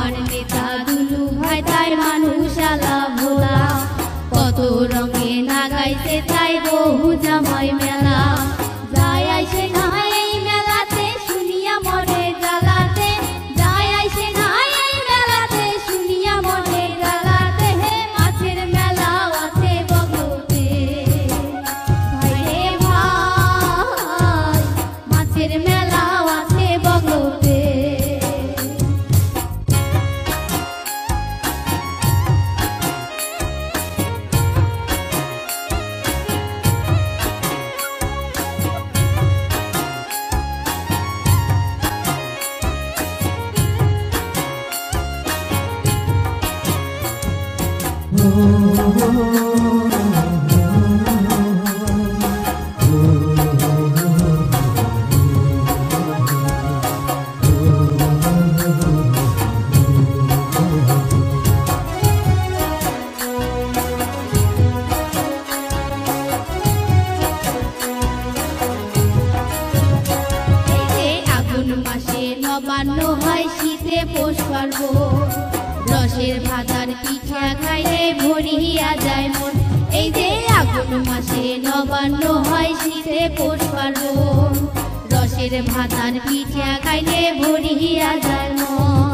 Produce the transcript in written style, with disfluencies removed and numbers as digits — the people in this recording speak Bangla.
আমার নেতা দুলু ভাই তাই মানুষ আলা ভোলা কত রঙে না গাইছে তাই বহু জামাই মেলা যায় আইসে না এই মেলাতে শুনিয়া মনে জ্বালাতে যায় আইসে না এই মেলাতে শুনিয়া মনে জ্বালাতে হে মাছের মেলা আছে বগলতে ভাই রে ভাই মাছের মেলা আছে বগলতে নবান্ন হয় শীতে পৌষ পার্বণ রসের ভাতার পিঠা খাইলে ভরিয়া যায় মন এই যে আগুন মাসে নবান্ন হয় শীতে পৌষ পার্বণ রসের ভাতার পিঠা খাইলে ভরিয়া যায় মন